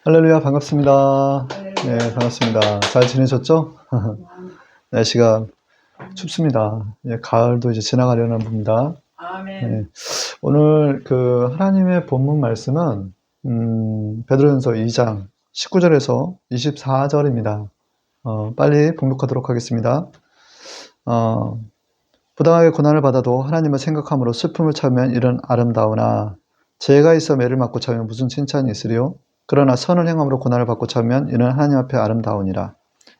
할렐루야, 반갑습니다. 네, 할렐루야. 반갑습니다. 잘 지내셨죠? 날씨가 춥습니다. 가을도 이제 지나가려나 봅니다. 네, 아멘. 오늘 하나님의 본문 말씀은, 베드로전서 2장 19절에서 24절입니다. 빨리 봉독하도록 하겠습니다. 부당하게 고난을 받아도 하나님을 생각함으로 슬픔을 참으면 이런 아름다우나, 죄가 있어 매를 맞고 참으면 무슨 칭찬이 있으리요? 그러나 선을 행함으로 고난을 받고 참으면 이는 하나님 앞에 아름다우니라.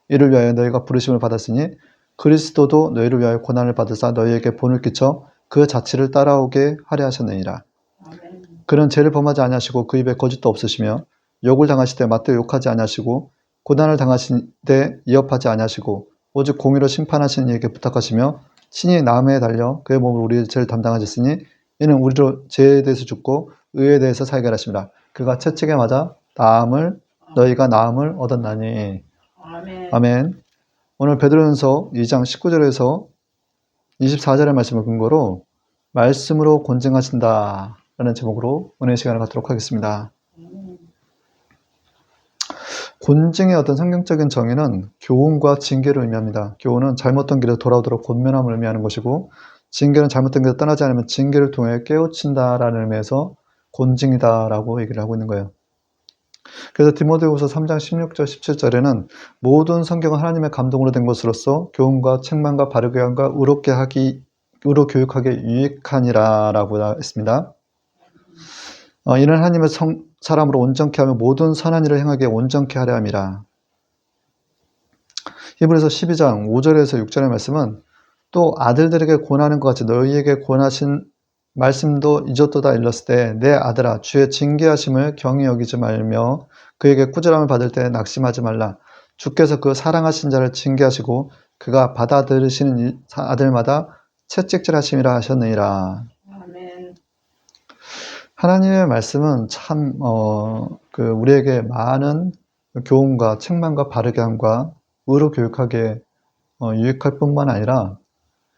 이를 위하여 너희가 부르심을 받았으니 그리스도도 너희를 위하여 고난을 받으사 너희에게 본을 끼쳐 그 자취를 따라오게 하려 하셨느니라. 아멘. 그는 죄를 범하지 아니하시고 그 입에 거짓도 없으시며 욕을 당하시되 맞대 욕하지 아니하시고 고난을 당하시되 이업하지 아니하시고 오직 공의로 심판하시는 이에게 부탁하시며 친히 나무에 달려 그의 몸으로 우리의 죄를 담당하셨으니 이는 우리로 죄에 대해서 죽고 의에 대해서 살게 하십니다. 그가 채찍에 맞아 너희가 나음을 얻었나니. 아멘. 아멘. 오늘 베드로전서 2장 19절에서 24절의 말씀을 근거로 말씀으로 권증하신다 라는 제목으로 은혜 시간을 갖도록 하겠습니다. 권증의 어떤 성경적인 정의는 교훈과 징계를 의미합니다. 교훈은 잘못된 길에 돌아오도록 권면함을 의미하는 것이고, 징계는 잘못된 길에 떠나지 않으면 징계를 통해 깨우친다라는 의미에서 권증이다라고 얘기를 하고 있는 거예요. 그래서 디모데후서 3장 16절 17절에는 모든 성경은 하나님의 감동으로 된 것으로서 교훈과 책망과 바르게 함과 의로 교육하기에 유익하니라 라고 했습니다. 이는 하나님의 사람으로 온전케 하며 모든 선한 일을 행하기에 온전케 하려 함이라. 히브리서 12장 5절에서 6절의 말씀은 또 아들들에게 권하는 것 같이 너희에게 권하신 말씀도 잊었도다 일렀을 때 내 아들아 주의 징계하심을 경히 여기지 말며 그에게 꾸지람을 받을 때 낙심하지 말라. 주께서 그 사랑하신 자를 징계하시고 그가 받아들이시는 아들마다 채찍질하심이라 하셨느니라. 아멘. 하나님의 말씀은 참 우리에게 많은 교훈과 책망과 바르게 함과 의로 교육하기에 유익할 뿐만 아니라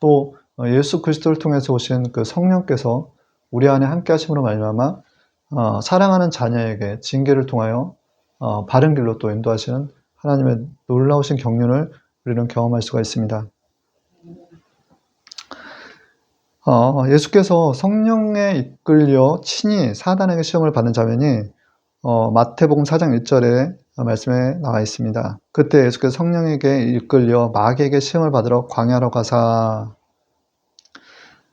또 예수 그리스도를 통해서 오신 그 성령께서 우리 안에 함께 하심으로 말미암아 사랑하는 자녀에게 징계를 통하여 바른 길로 또 인도하시는 하나님의 놀라우신 경륜을 우리는 경험할 수가 있습니다. 예수께서 성령에 이끌려 친히 사단에게 시험을 받는 장면이 마태복음 4장 1절에 말씀에 나와 있습니다. 그때 예수께서 성령에게 이끌려 마귀에게 시험을 받으러 광야로 가사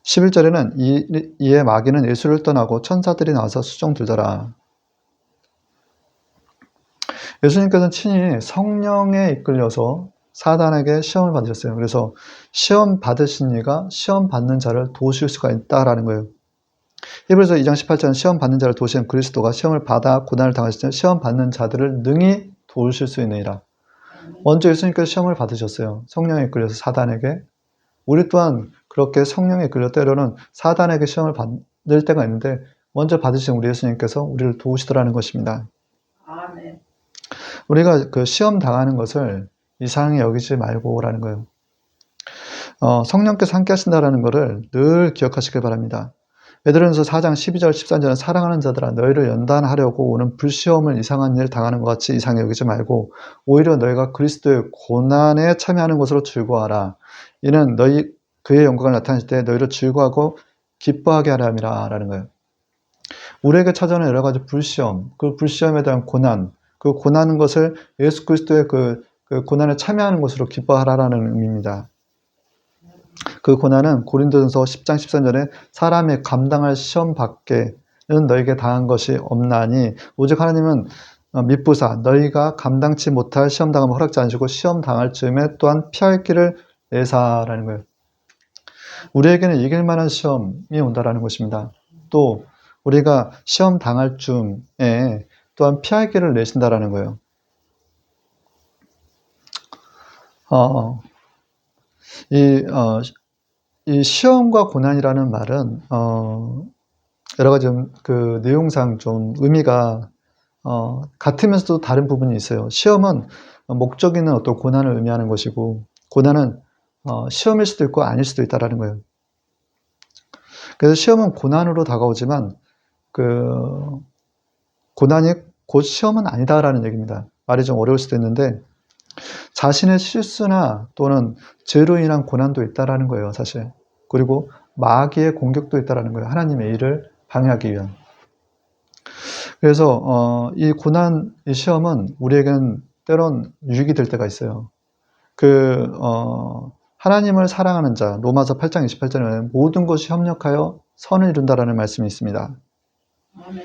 11절에는 이에 마귀는 예수를 떠나고 천사들이 나와서 수종 들더라. 예수님께서는 친히 성령에 이끌려서 사단에게 시험을 받으셨어요. 그래서 시험 받으신 이가 시험 받는 자를 도우실 수가 있다라는 거예요. 히브리서 2장 18절은 시험 받는 자를 도우시는 그리스도가 시험을 받아 고난을 당하실 때 시험 받는 자들을 능히 도우실 수 있느니라. 먼저 예수님께서 시험을 받으셨어요. 성령에 이끌려서 사단에게. 우리 또한 그렇게 성령에 이끌려 때로는 사단에게 시험을 받을 때가 있는데 먼저 받으신 우리 예수님께서 우리를 도우시더라는 것입니다. 아멘. 우리가 그 시험 당하는 것을 이상히 여기지 말고라는 거예요. 성령께서 함께 하신다라는 것을 늘 기억하시길 바랍니다. 베드로전서 4장 12절 13절은 사랑하는 자들아 너희를 연단하려고 오는 불시험을 이상한 일 당하는 것 같이 이상히 여기지 말고 오히려 너희가 그리스도의 고난에 참여하는 것으로 즐거워하라. 이는 너희 그의 영광을 나타내실 때 너희를 즐거워하고 기뻐하게 하려 함이라 라는 거예요. 우리에게 찾아오는 여러 가지 불시험, 그 불시험에 대한 고난, 그 고난인 것을 예수 그리스도의 그 고난에 참여하는 것으로 기뻐하라라는 의미입니다. 그 고난은 고린도전서 10장 13절에 사람의 감당할 시험 밖에는 너에게 당한 것이 없나니 오직 하나님은 미쁘사 너희가 감당치 못할 시험 당함을 허락지 않으시고 시험 당할 즈음에 또한 피할 길을 내사라는 거예요. 우리에게는 이길 만한 시험이 온다라는 것입니다. 또 우리가 시험 당할 즈음에 또한 피할 길을 내신다라는 거예요. 이 시험과 고난이라는 말은 여러 가지 그 내용상 좀 의미가 같으면서도 다른 부분이 있어요. 시험은 목적 있는 어떤 고난을 의미하는 것이고 고난은 시험일 수도 있고 아닐 수도 있다라는 거예요. 그래서 시험은 고난으로 다가오지만 그 고난이 곧 시험은 아니다라는 얘기입니다. 말이 좀 어려울 수도 있는데 자신의 실수나 또는 죄로 인한 고난도 있다라는 거예요, 사실. 그리고 마귀의 공격도 있다라는 거예요. 하나님의 일을 방해하기 위한. 그래서 이 고난, 이 시험은 우리에게는 때론 유익이 될 때가 있어요. 하나님을 사랑하는 자, 로마서 8장 28절에 모든 것이 협력하여 선을 이룬다라는 말씀이 있습니다. 아멘.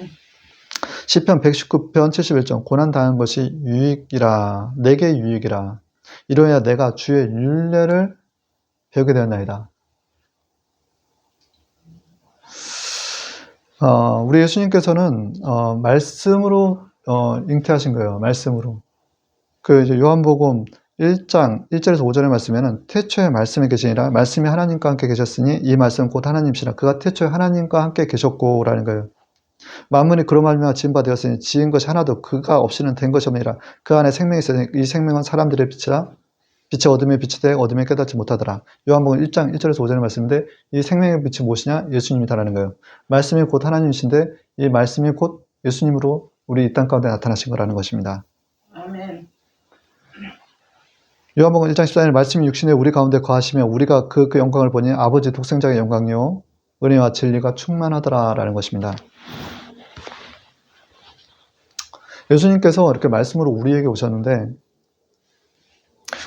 시편 119편 71절 고난 당한 것이 유익이라 내게 유익이라 이로야 내가 주의 율례를 배우게 되었나이다. 우리 예수님께서는 말씀으로 잉태하신 거예요. 말씀으로. 이제 요한복음 1장 1절에서 5절의 말씀에는 태초에 말씀이 계시니라 말씀이 하나님과 함께 계셨으니 이 말씀은 곧 하나님이시라 그가 태초에 하나님과 함께 계셨고라는 거예요. 만물이 그로 말미암아 지은 바 되었으니 지은 것이 하나도 그가 없이는 된 것이 없느니라. 그 안에 생명이 있으니 이 생명은 사람들의 빛이라 빛이 어둠에 비치되 어둠에 깨닫지 못하더라. 요한복음 1장 1절에서 5절의 말씀인데 이 생명의 빛이 무엇이냐? 예수님이다라는 거예요. 말씀이 곧 하나님이신데 이 말씀이 곧 예수님으로 우리 이 땅 가운데 나타나신 거라는 것입니다. 아멘. 요한복음 1장 14절에 말씀이 육신에 우리 가운데 거하시며 우리가 그 영광을 보니 아버지 독생자의 영광이요 은혜와 진리가 충만하더라라는 것입니다. 예수님께서 이렇게 말씀으로 우리에게 오셨는데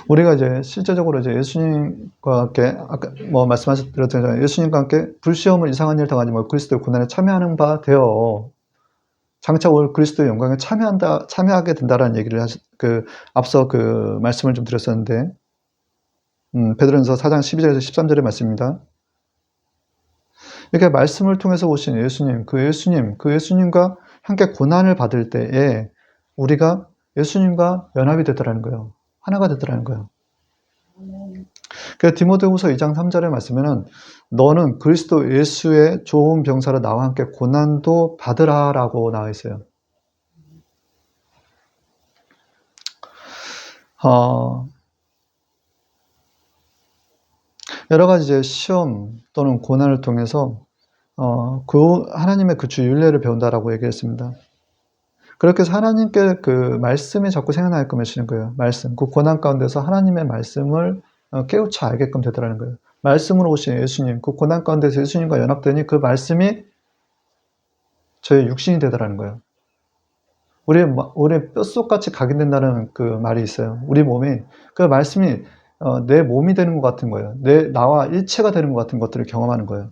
우리가 이제 실제적으로 이제 예수님과 함께 아까 말씀하셨던 예수님과 함께 불시험을 이상한 일을 당하지 말고 그리스도의 고난에 참여하는 바 되어 장차 올 그리스도의 영광에 참여하게 된다라는 얘기를 앞서 말씀을 좀 드렸었는데 베드로전서 4장 12절에서 13절의 말씀입니다. 이렇게 말씀을 통해서 오신 예수님, 그 예수님과 함께 고난을 받을 때에 우리가 예수님과 연합이 되더라는 거예요. 하나가 되더라는 거예요. 그래서 디모데후서 2장 3절의 말씀에는 너는 그리스도 예수의 좋은 병사로 나와 함께 고난도 받으라라고 나와 있어요. 여러 가지 이제 시험 또는 고난을 통해서 하나님의 그 주 율례를 배운다라고 얘기했습니다. 그렇게 해서 하나님께 그 말씀이 자꾸 생각나게끔 하시는 거예요. 말씀. 그 고난 가운데서 하나님의 말씀을 깨우쳐 알게끔 되더라는 거예요. 말씀으로 오신 예수님, 그 고난 가운데서 예수님과 연합되니 그 말씀이 저의 육신이 되더라는 거예요. 우리 뼛속같이 각인된다는 그 말이 있어요. 우리 몸이, 그 말씀이 내 몸이 되는 것 같은 거예요. 나와 일체가 되는 것 같은 것들을 경험하는 거예요.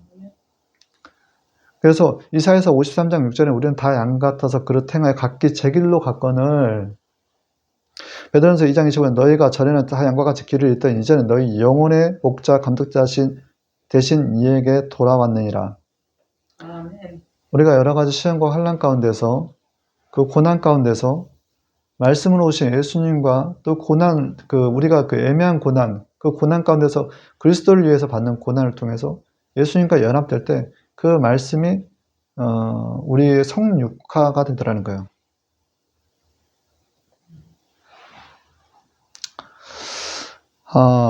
그래서 이사야서 53장 6절에 우리는 다 양 같아서 그릇 행하여 각기 제 길로 갔거늘 베드로전서 2장 25절에 너희가 전에는 다 양과 같이 길을 잃더니 이제는 너희 영혼의 목자 감독자 대신 이에게 돌아왔느니라. 아멘. 우리가 여러 가지 시험과 환난 가운데서 그 고난 가운데서 말씀으로 오신 예수님과 또 고난 우리가 그 애매한 고난 그 고난 가운데서 그리스도를 위해서 받는 고난을 통해서 예수님과 연합될 때 그 말씀이 우리의 성육화가 되더라는 거예요.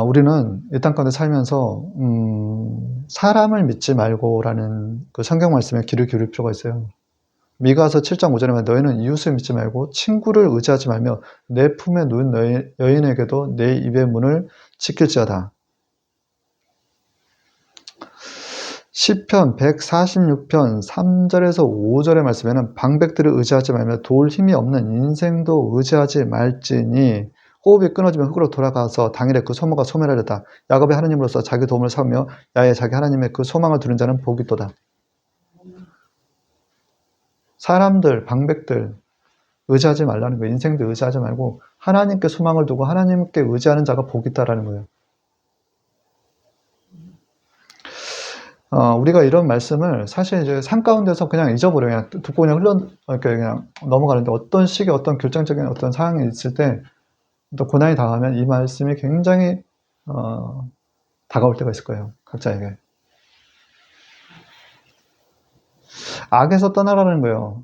우리는 이 땅 가운데 살면서 사람을 믿지 말고라는 그 성경 말씀에 귀를 기울일 필요가 있어요. 미가서 7장 5절에 너희는 이웃을 믿지 말고 친구를 의지하지 말며 내 품에 누운 여인에게도 내 입의 문을 지킬지어다. 시편 146편 3절에서 5절의 말씀에는 방백들을 의지하지 말며 도울 힘이 없는 인생도 의지하지 말지니 호흡이 끊어지면 흙으로 돌아가서 당일에 그 소모가 소멸하려다. 야곱의 하나님으로서 자기 도움을 삼으며 야외 자기 하나님의 그 소망을 두는 자는 복이 있도다. 사람들, 방백들 의지하지 말라는 거예요. 인생도 의지하지 말고 하나님께 소망을 두고 하나님께 의지하는 자가 복이 있다라는 거예요. 우리가 이런 말씀을 사실 이제 삶 가운데서 그냥 잊어버려요. 그냥 듣고 그냥 넘어가는데 어떤 시기에 어떤 결정적인 어떤 상황이 있을 때 또 고난이 당하면 이 말씀이 굉장히 다가올 때가 있을 거예요. 각자에게. 악에서 떠나라는 거예요.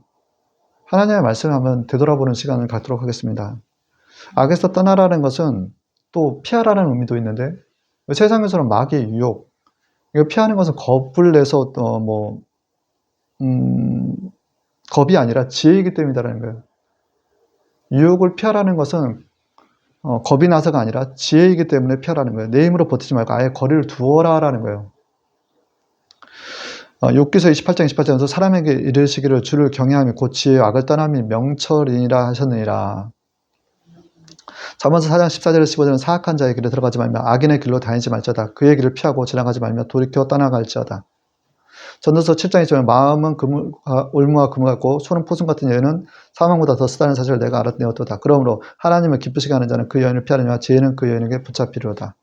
하나님의 말씀을 한번 되돌아보는 시간을 갖도록 하겠습니다. 악에서 떠나라는 것은 또 피하라는 의미도 있는데 세상에서는 마귀의 유혹 이거 피하는 것은 겁을 내서 겁이 아니라 지혜이기 때문이다라는 거예요. 유혹을 피하라는 것은 겁이 나서가 아니라 지혜이기 때문에 피하라는 거예요. 내 힘으로 버티지 말고 아예 거리를 두어라라는 거예요. 욥기서 28장 28절에서 사람에게 이르시기를 주를 경외하며 곧 지혜와 악을 떠남이 명철이니라 하셨느니라. 잠언서 4장 14절에서 15절은 사악한 자의 길에 들어가지 말며 악인의 길로 다니지 말지어다. 그의 길을 피하고 지나가지 말며 돌이켜 떠나갈지어다. 전도서 7장 20절 마음은 올무와 금을 같고 손은 포승 같은 여인은 사망보다 더 쓰다는 사실을 내가 알았네어도다. 그러므로 하나님을 기쁘시게 하는 자는 그 여인을 피하느니와 지혜는 그 여인에게 붙잡히리로다.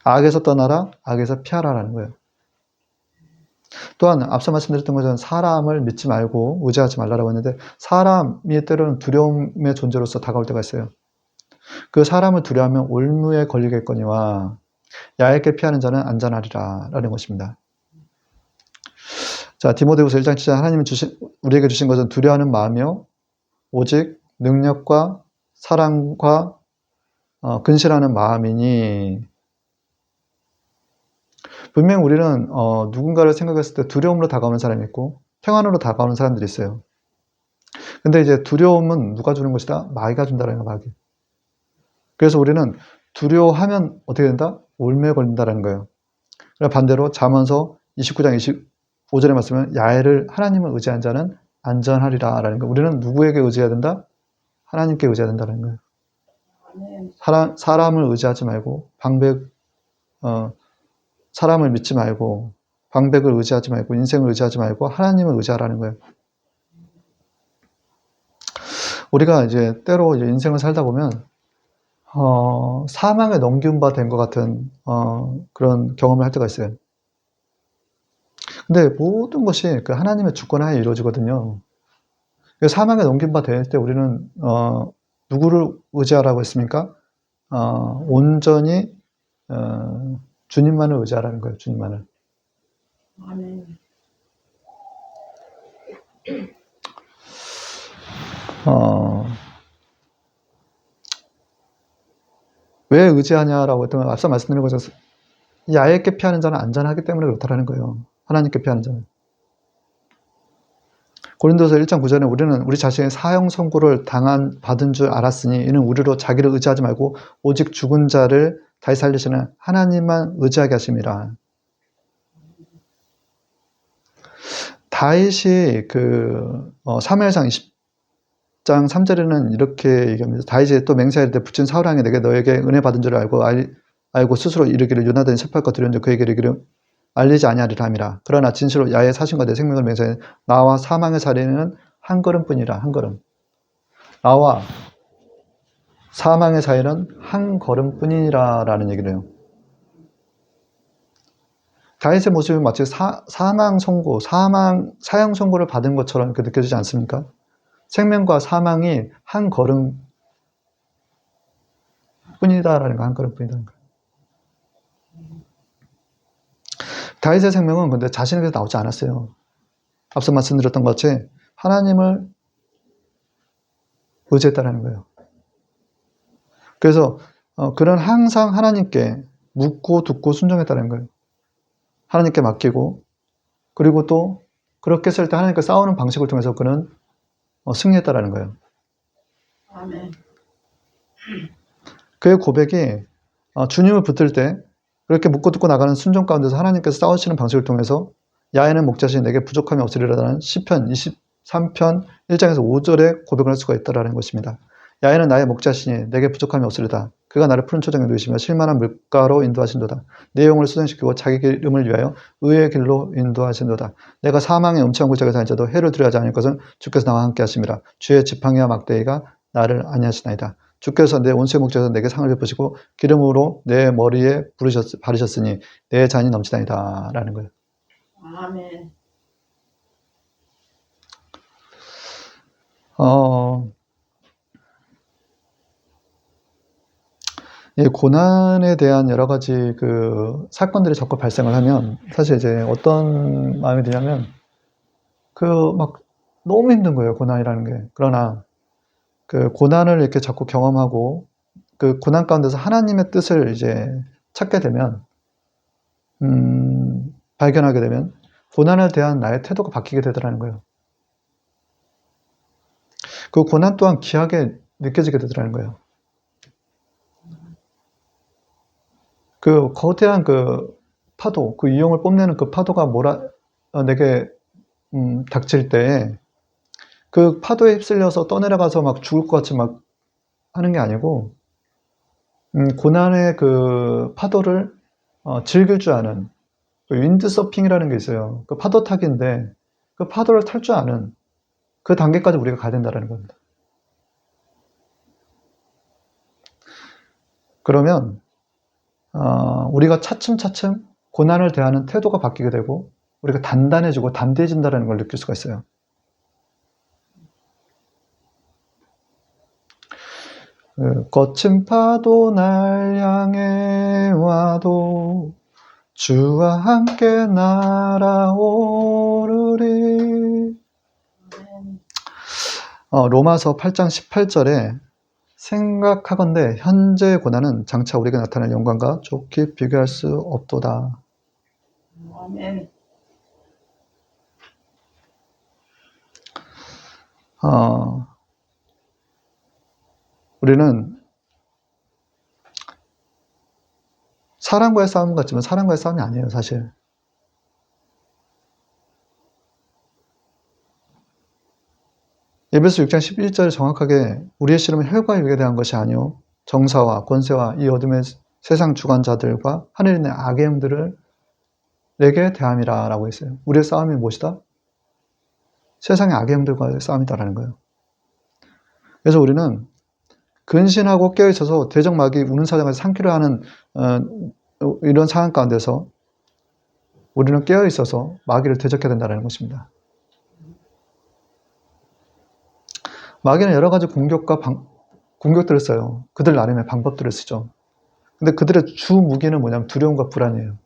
악에서 떠나라, 악에서 피하라라는 거예요. 또한 앞서 말씀드렸던 것처럼 사람을 믿지 말고 의지하지 말라고 했는데 사람이 때로는 두려움의 존재로서 다가올 때가 있어요. 그 사람을 두려워하면 올무에 걸리겠거니와 야곱게 피하는 자는 안전하리라 라는 것입니다. 자, 디모데후서 1장 7절 하나님이 우리에게 주신 것은 두려워하는 마음이요 오직 능력과 사랑과 근실하는 마음이니. 분명 우리는 누군가를 생각했을 때 두려움으로 다가오는 사람이 있고 평안으로 다가오는 사람들이 있어요. 근데 이제 두려움은 누가 주는 것이다? 마귀가 준다라는 거예요. 마귀. 그래서 우리는 두려워하면 어떻게 된다? 올무에 걸린다라는 거예요. 반대로 잠언서 29장 25절에 말씀은 야훼를 하나님을 의지한 자는 안전하리라 라는 거예요. 우리는 누구에게 의지해야 된다? 하나님께 의지해야 된다는 거예요. 사람을 의지하지 말고 사람을 믿지 말고 방백을 의지하지 말고 인생을 의지하지 말고 하나님을 의지하라는 거예요. 우리가 이제 때로 이제 인생을 살다 보면 사망에 넘긴 바 된 것 같은 그런 경험을 할 때가 있어요. 근데 모든 것이 그 하나님의 주권하에 이루어지거든요. 사망에 넘긴 바 될 때 우리는 누구를 의지하라고 했습니까? 온전히 주님만을 의지하라는 거예요. 주님만을. 아멘. 왜 의지하냐라고 했더니 앞서 말씀드린 것처럼 야훼게 피하는 자는 안전하기 때문에 그렇다라는 거예요. 하나님께 피하는 자는. 고린도서 1장 9절에 우리는 우리 자신의 사형 선고를 받은 줄 알았으니 이는 우리로 자기를 의지하지 말고 오직 죽은 자를 다시 살리시는 하나님만 의지하게 하심이라. 다윗이 사무엘상 20장 3절에는 이렇게 얘기합니다. 다윗이 또 맹세할 때 붙인 사울 왕이 내게 너에게 은혜 받은 줄 알고 스스로 이르기를 유나단이 슬퍼할까 두려운지 그에게 이르기를 알리지 아니하리라 함이라. 그러나 진실로 야의 사신과 내 생명을 맹세해 나와 사망의 사이는 한 걸음뿐이라. 한 걸음. 나와 사망의 사이는 한 걸음뿐이라 라는 얘기를 해요. 다윗의 모습이 마치 사형 선고를 받은 것처럼 느껴지지 않습니까? 생명과 사망이 한 걸음 뿐이다라는 거, 한 걸음 뿐이다는 거. 다윗의 생명은 근데 자신에게서 나오지 않았어요. 앞서 말씀드렸던 것 같이 하나님을 의지했다라는 거예요. 그래서 그는 항상 하나님께 묻고 듣고 순종했다는 거예요. 하나님께 맡기고 그리고 또 그렇게 했을 때 하나님과 싸우는 방식을 통해서 그는 승리했다라는 거예요. 아멘. 그의 고백이 주님을 붙들 때 그렇게 묻고 듣고 나가는 순종 가운데서 하나님께서 싸우시는 방식을 통해서 야훼는 목자신이 내게 부족함이 없으리라는 시편 23편 1장에서 5절에 고백을 할 수가 있다라는 것입니다. 야훼는 나의 목자신이 내게 부족함이 없으리다. 그가 나를 푸른 초장에 누이시며 실만한 물가로 인도하신도다. 내 영혼을 수정시키고 자기 이름을 위하여 의의 길로 인도하신도다. 내가 사망의 음침한 골짜기에 사는 자도 해를 두려워하지 않을 것은 주께서 나와 함께 하심이라. 주의 지팡이와 막대기가 나를 안위하시나이다. 주께서 내 온수의 목자에서 내게 상을 베푸시고 기름으로 내 머리에 바르셨으니 내 잔이 넘치나이다 라는 거예요. 아멘. 이 고난에 대한 여러 가지 사건들이 자꾸 발생을 하면 사실 이제 어떤 마음이 드냐면 막 너무 힘든 거예요. 고난이라는 게. 그러나 그 고난을 이렇게 자꾸 경험하고 그 고난 가운데서 하나님의 뜻을 이제 찾게 되면 발견하게 되면 고난에 대한 나의 태도가 바뀌게 되더라는 거예요. 그 고난 또한 귀하게 느껴지게 되더라는 거예요. 그 거대한 그 파도, 그 이용을 뽐내는 그 파도가 내게 닥칠 때 그 파도에 휩쓸려서 떠내려가서 막 죽을 것 같이 막 하는 게 아니고 고난의 그 파도를 즐길 줄 아는 그 윈드서핑이라는 게 있어요. 그 파도 타기인데 그 파도를 탈 줄 아는 그 단계까지 우리가 가야 된다는 겁니다. 그러면 우리가 차츰차츰 고난을 대하는 태도가 바뀌게 되고 우리가 단단해지고 담대해진다는 걸 느낄 수가 있어요. 거친 파도 날 향해 와도 주와 함께 날아오르리. 로마서 8장 18절에 생각하건대 현재의 고난은 장차 우리에게 나타날 영광과 좋게 비교할 수 없도다. 아멘. 우리는 사람과의 싸움 같지만 사람과의 싸움이 아니에요, 사실. 에베소 6장 11절에 정확하게 우리의 씨름은 혈과 육에 대한 것이 아니요 정사와 권세와 이 어둠의 세상 주관자들과 하늘에 있는 악의 영들을 내게 대함이라 라고 했어요. 우리의 싸움이 무엇이다? 세상의 악의 영들과의 싸움이다라는 거예요. 그래서 우리는 근신하고 깨어있어서 대적마귀 우는 사자까지 삼키려 하는 이런 상황 가운데서 우리는 깨어있어서 마귀를 대적해야 된다는 것입니다. 마귀는 여러 가지 공격들을 써요. 그들 나름의 방법들을 쓰죠. 근데 그들의 주 무기는 뭐냐면 두려움과 불안이에요.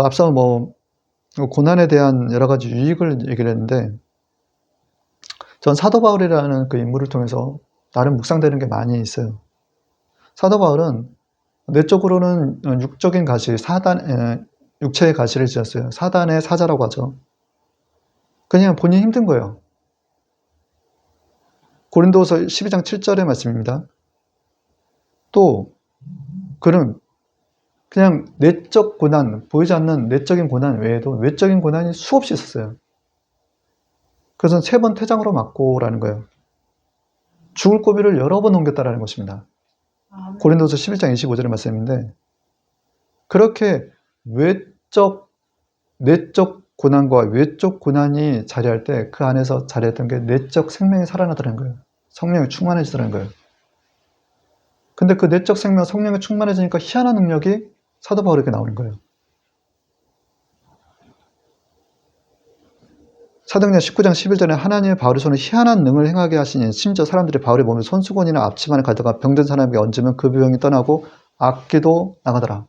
앞서 고난에 대한 여러 가지 유익을 얘기를 했는데, 전 사도 바울이라는 그 인물을 통해서 나름 묵상되는 게 많이 있어요. 사도 바울은 내적으로는 육적인 가시, 육체의 가시를 지었어요. 사단의 사자라고 하죠. 그냥 본인이 힘든 거예요. 고린도서 12장 7절의 말씀입니다. 또 그는 그냥 내적 고난, 보이지 않는 내적인 고난 외에도 외적인 고난이 수없이 있었어요. 그래서 3번 퇴장으로 맞고라는 거예요. 죽을 고비를 여러 번 넘겼다라는 것입니다. 아멘. 고린도서 11장 25절의 말씀인데, 그렇게 내적 고난과 외적 고난이 자리할 때 그 안에서 자리했던 게 내적 생명이 살아나더라는 거예요. 성령이 충만해지더라는 거예요. 근데 그 내적 생명, 성령이 충만해지니까 희한한 능력이 사도 바울에게 나오는 거예요. 사도행전 19장 11절에 하나님의 바울의 손에 희한한 능을 행하게 하시니 심지어 사람들이 바울의 몸에 손수건이나 앞치마를 가져가 병든 사람에게 얹으면 그 병이 떠나고 악기도 나가더라.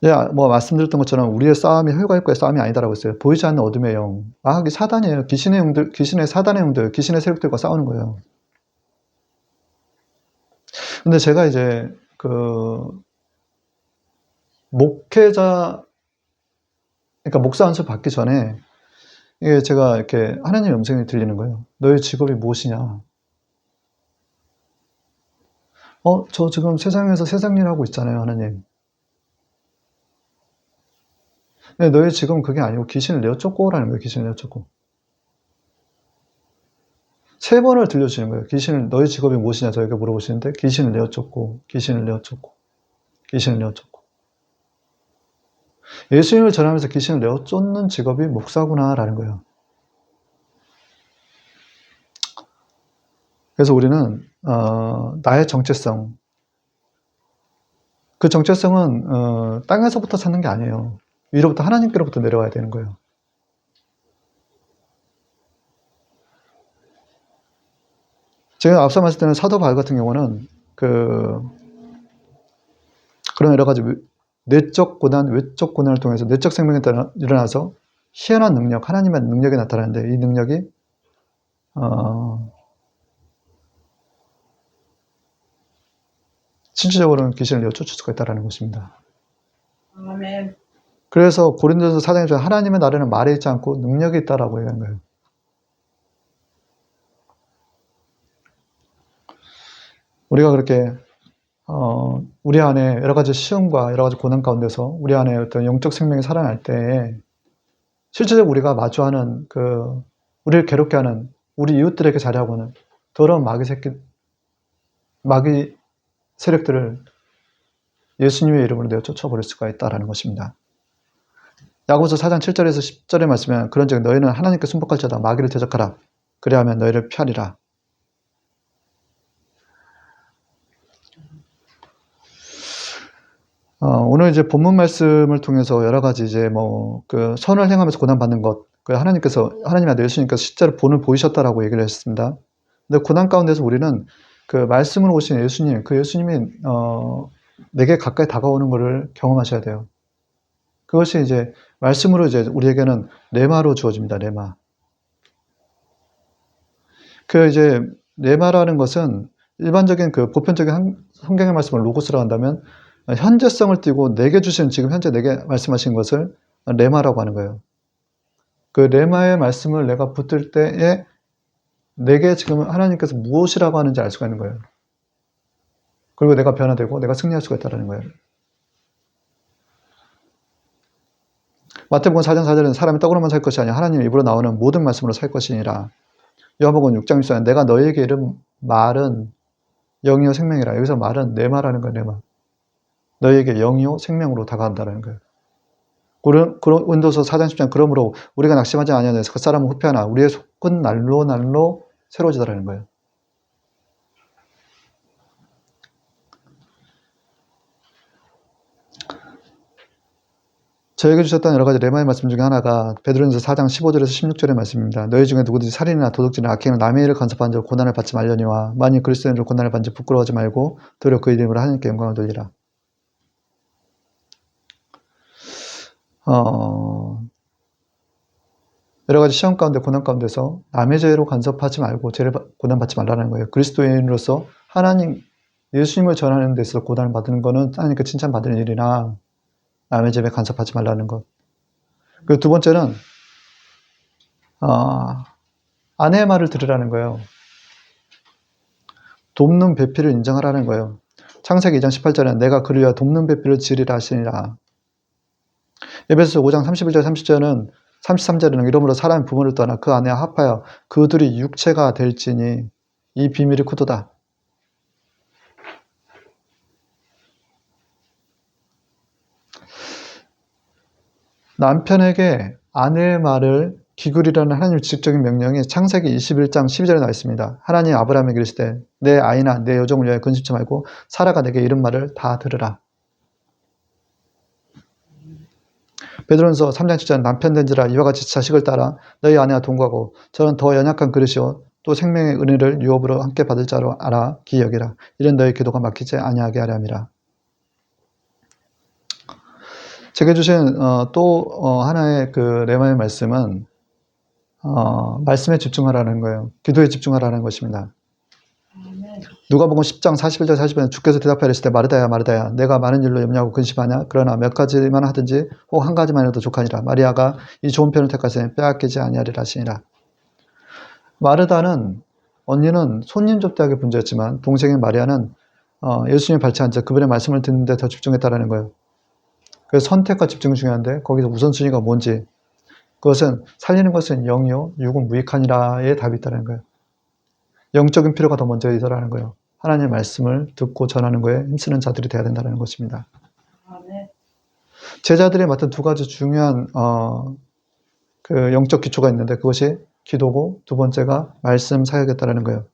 말씀드렸던 것처럼 우리의 싸움이 혈과 육과의 싸움이 아니다라고 했어요. 보이지 않는 어둠의 영. 악이 사단이에요. 사단의 영들, 귀신의 세력들과 싸우는 거예요. 근데 제가 이제 그러니까 목사 안수 받기 전에 이게 제가 이렇게 하나님의 음성이 들리는 거예요. 너의 직업이 무엇이냐? 저 지금 세상에서 세상 일 하고 있잖아요, 하나님. 네, 너의 직업은 그게 아니고 귀신을 내어 쫓고라는 거예요. 귀신을 내어 쫓고. 3번을 들려주시는 거예요. 너의 직업이 무엇이냐 저에게 물어보시는데 귀신을 내어 쫓고, 귀신을 내어 쫓고, 귀신을 내어 쫓고. 예수님을 전하면서 귀신을 내어 쫓는 직업이 목사구나라는 거예요. 그래서 우리는 나의 정체성, 그 정체성은 땅에서부터 찾는 게 아니에요. 위로부터 하나님께로부터 내려와야 되는 거예요. 제가 앞서 말씀드린 사도 바울 같은 경우는 그런 여러 가지 내적 고난, 외적 고난을 통해서 내적 생명이 일어나서 희한한 능력, 하나님의 능력이 나타나는데 이 능력이 실질적으로는 귀신을 내쫓을 수가 있다는 것입니다. 아멘. 그래서 고린도서 4장에 보면 하나님의 나라는 말에 있지 않고 능력이 있다라고 얘기하는 거예요. 우리가 그렇게 우리 안에 여러 가지 시험과 여러 가지 고난 가운데서 우리 안에 어떤 영적 생명이 살아날 때 실제적으로 우리가 마주하는 우리를 괴롭게 하는 우리 이웃들에게 자리하고 하는 더러운 마귀 세력들을 예수님의 이름으로 내어 쫓아버릴 수가 있다는 것입니다. 야고보서 4장 7절에서 10절의 말씀에 그런즉 너희는 하나님께 순복할지어다 마귀를 대적하라 그리하면 너희를 피하리라. 오늘 이제 본문 말씀을 통해서 여러 가지 이제 선을 행하면서 고난받는 것, 하나님의 아들 예수님께서 실제로 본을 보이셨다라고 얘기를 했습니다. 근데 고난 가운데서 우리는 그 말씀으로 오신 예수님, 그 예수님이, 내게 가까이 다가오는 것을 경험하셔야 돼요. 그것이 이제 말씀으로 이제 우리에게는 레마로 주어집니다, 레마. 이제 레마라는 것은 일반적인 보편적인 성경의 말씀을 로고스라고 한다면 현재성을 띠고 내게 주신 지금 현재 내게 말씀하신 것을 레마라고 하는 거예요. 그 레마의 말씀을 내가 붙들 때에 내게 지금 하나님께서 무엇이라고 하는지 알 수가 있는 거예요. 그리고 내가 변화되고 내가 승리할 수가 있다는 거예요. 마태복음 4장 4절에는 사람이 떡으로만 살 것이 아니라 하나님 입으로 나오는 모든 말씀으로 살 것이니라. 요한복음 6장 14절에 내가 너희에게 이른 말은 영이요 생명이라. 여기서 말은 레마라는 거예요. 레마. 너희에게 영이요 생명으로 다가간다는 거예요. 고린도서 4장 10장 그러므로 우리가 낙심하지 아니하냐 그 사람은 후패하나 우리의 속은 날로 날로 새로워지더라는 거예요. 저에게 주셨던 여러 가지 레마의 말씀 중에 하나가 베드로전서 4장 15절에서 16절의 말씀입니다. 너희 중에 누구든지 살인이나 도둑질이나 악행이나 남의 일을 간섭한 자 고난을 받지 말려니와 만일 그리스도인으로 고난을 받는지 부끄러워하지 말고 도리어 그 이름으로 하나님께 영광을 돌리라. 여러 가지 시험 가운데 고난 가운데서 남의 죄로 간섭하지 말고 죄를 고난받지 말라는 거예요. 그리스도인으로서 하나님 예수님을 전하는 데 있어서 고난을 받는 것은 하나님께 칭찬받는 일이나 남의 죄에 간섭하지 말라는 것. 그리고 두 번째는 아내의 말을 들으라는 거예요. 돕는 배필을 인정하라는 거예요. 창세기 2장 18절에는 내가 그를 위하여 돕는 배필을 지으리라 하시니라. 에베소서 5장 31절 30절은 33절에는 이러므로 사람이 부모를 떠나 그 아내와 합하여 그 둘이 육체가 될지니 이 비밀이 크도다. 남편에게 아내의 말을 기울이라는 하나님의 직접적인 명령이 창세기 21장 12절에 나와 있습니다. 하나님 아브라함에게 이르시되 내 아이나 내 여종을 위하여 근심치 말고 사라가 내게 이른 말을 다 들으라. 베드로전서 3장 7절 남편 된지라 이와 같이 자식을 따라 너희 아내와 동거하고 저는 더 연약한 그릇이요 또 생명의 은혜를 유업으로 함께 받을 자로 알아 기여기라. 이런 너희 기도가 막히지 아니하게 하려 함이라. 제게 주신 또 하나의 레마의 말씀은 말씀에 집중하라는 거예요. 기도에 집중하라는 것입니다. 누가복음 10장 41절 40절에 주께서 대답하시되 마르다야 마르다야 내가 많은 일로 염려하고 근심하냐 그러나 몇 가지만 하든지 혹 한 가지만 해도 족하니라. 마리아가 이 좋은 편을 택하시니 빼앗기지 아니하리라 하시니라. 마르다는 언니는 손님 접대하기 분주했지만 동생인 마리아는 예수님의 발치 앉아 그분의 말씀을 듣는 데 더 집중했다라는 거예요. 그래서 선택과 집중이 중요한데 거기서 우선순위가 뭔지 그것은 살리는 것은 영이요 육은 무익하니라의 답이 있다는 거예요. 영적인 필요가 더 먼저 있다라는 거예요. 하나님의 말씀을 듣고 전하는 거에 힘쓰는 자들이 되어야 된다는 것입니다. 제자들이 맡은 두 가지 중요한 영적 기초가 있는데 그것이 기도고 두 번째가 말씀 사역이었다라는 거예요.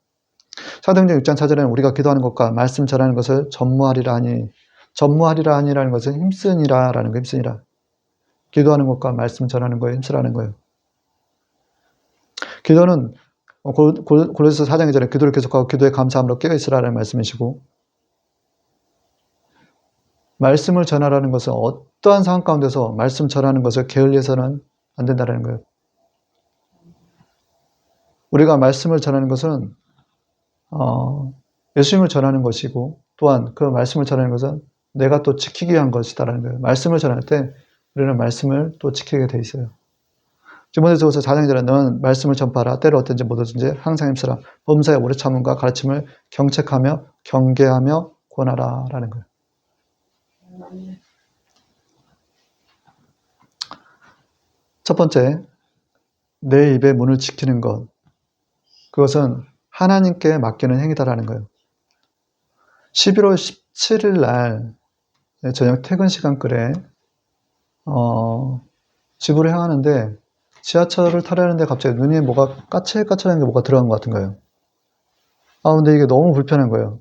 사도행전 6장 4절에는 우리가 기도하는 것과 말씀 전하는 것을 전무하리라 하니 전무하리라 하니라는 것은 힘쓰니라라는 거 힘쓰니라. 기도하는 것과 말씀 전하는 거에 힘쓰라는 거예요. 기도는 골로새서 4장 2절에 기도를 계속하고 기도에 감사함으로 깨어있으라는 말씀이시고 말씀을 전하라는 것은 어떠한 상황 가운데서 말씀 전하는 것을 게을리해서는 안 된다는 거예요. 우리가 말씀을 전하는 것은 예수님을 전하는 것이고 또한 그 말씀을 전하는 것은 내가 또 지키기 위한 것이다라는 거예요. 말씀을 전할 때 우리는 말씀을 또 지키게 돼 있어요. 디모데전서 4장 1절에 너는 말씀을 전파하라. 때로 어떤지 뭐든지 항상 힘쓰라. 범사에 오래 참음과 가르침을 경책하며 경계하며 권하라 라는 거예요. 첫 번째, 내 입의 문을 지키는 것. 그것은 하나님께 맡기는 행위다라는 거예요. 11월 17일 날 저녁 퇴근 시간끌에 집으로 향하는데 지하철을 타려는데 갑자기 눈에 뭐가 까칠까칠한 게 뭐가 들어간 것 같은 거예요. 근데 이게 너무 불편한 거예요.